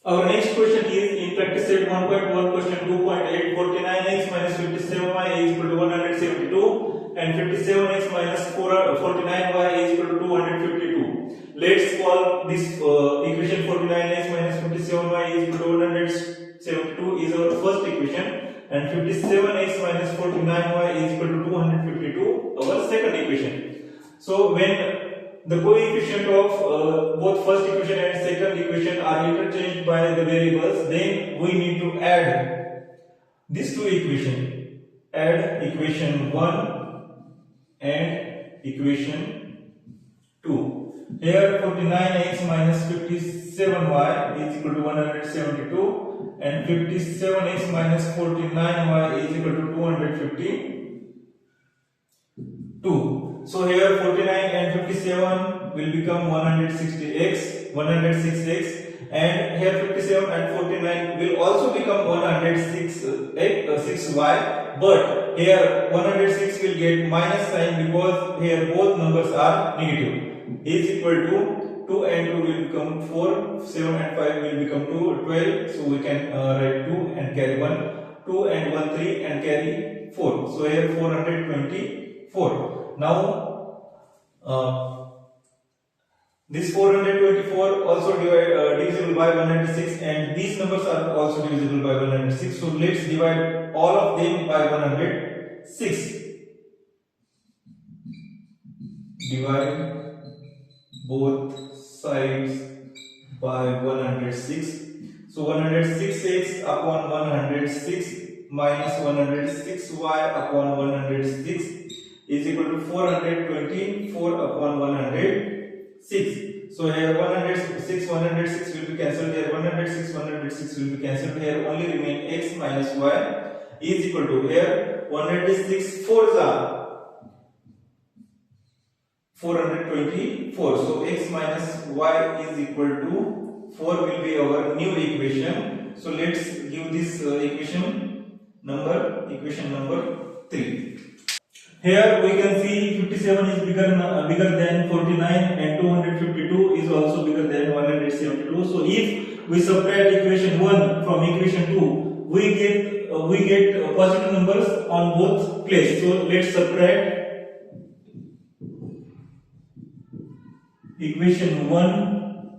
Our next question is in practice set 1.1 question 2.8 49x minus 57y is equal to 172 and 57x minus 49y is equal to 252. Let's call this equation 49x minus 57y is equal to 172 is our first equation and 57x minus 49y is equal to 252 our second equation. So when the coefficient of both first equation and second equation are interchanged by the variables, then we need to add these two equations. Add equation 1 and equation 2. Here 49x minus 57y is equal to 172 and 57x minus 49y is equal to 252. So here 49 and 57 will become 106x and here 57 and 49 will also become 106y, but here 106 will get minus sign because here both numbers are negative. Is equal to 2 and 2 will become 4, 7 and 5 will become 12, so we can write 2 and carry 1, 2 and 1 3 and carry 4. So here 424. Now this 424 also divisible by 106 and these numbers are also divisible by 106. So let's divide all of them by 106. Divide both sides by 106. So 106x upon 106 minus 106y upon 106 is equal to 424 upon 106. So here 106 will be cancelled, here 106 will be cancelled, here only remain x minus y is equal to, here 106 4s are 424. So x minus y is equal to 4 will be our new equation. So let's give this equation number 3. Here we can see 57 is bigger than 49 and 252 is also bigger than 172. So if we subtract equation 1 from equation 2, we get positive numbers on both places. So let's subtract equation 1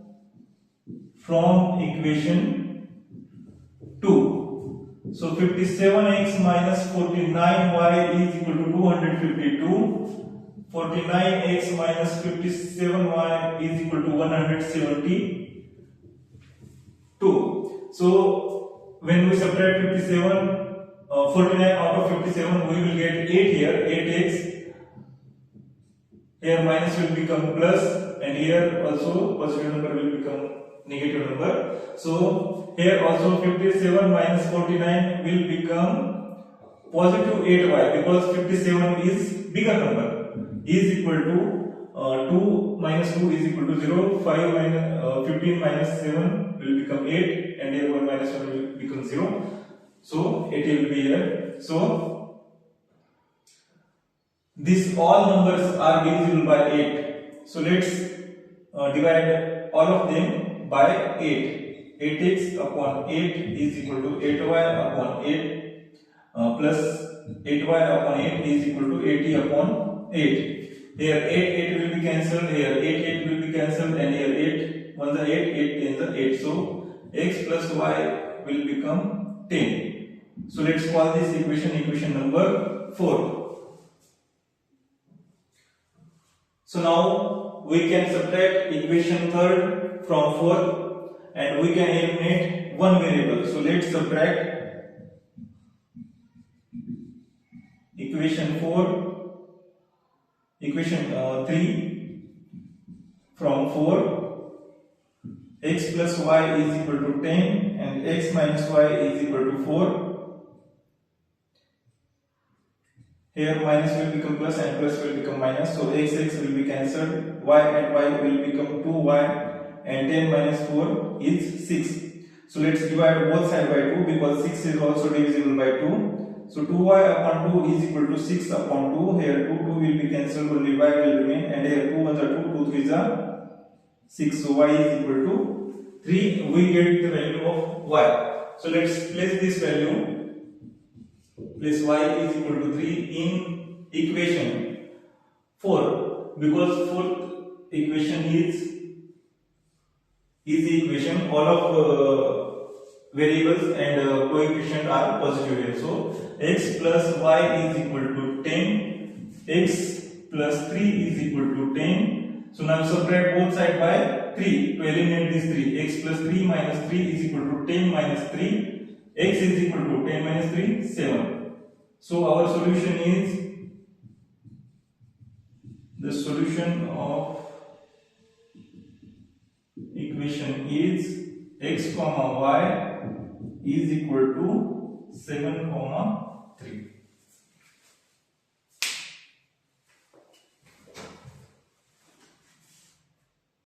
from equation 2. So 57x minus 49y is equal to 252. 49x minus 57y is equal to 172. So when we subtract 49 out of 57, we will get 8 here, 8x. Here minus will become plus, and here also positive number will become negative number. So here also 57 minus 49 will become positive 8y because 57 is bigger number, is equal to 2 minus 2 is equal to 0, 5 minus 15 minus 7 will become 8 and here 1 minus 1 will become 0. So 8 will be here. So these all numbers are divisible by 8. So let's divide all of them by 8. 8x upon 8 is equal to 8y upon 8 plus 8y upon 8 is equal to 80 upon 8. Here 8 will be cancelled, here 8 will be cancelled, and here 8 1 the 8 10 the 8. So x plus y will become 10. So let's call this equation number 4. So now we can subtract equation 3rd from 4th and we can eliminate one variable. So let's subtract equation 3 from 4. X plus y is equal to 10 and x minus y is equal to 4. Here minus will become plus and plus will become minus. So x will be cancelled, y and y will become 2y. And 10 minus 4 is 6. So let's divide both sides by 2 because 6 is also divisible by 2. So 2y upon 2 is equal to 6 upon 2. Here 2 will be cancelled, only y will remain, and here 2 1s are 2, 2 3s are 6. So y is equal to 3, we get the value of y. So let's place this value. Place y is equal to 3 in equation 4, because fourth equation is the equation all of variables and coefficient are positive here. So x plus y is equal to 10, x plus 3 is equal to 10. So now subtract both sides by 3 to eliminate this 3. X plus 3 minus 3 is equal to 10 minus 3. X is equal to 10 minus 3, 7. So our solution is, the solution of equation is x comma y is equal to 7 comma 3.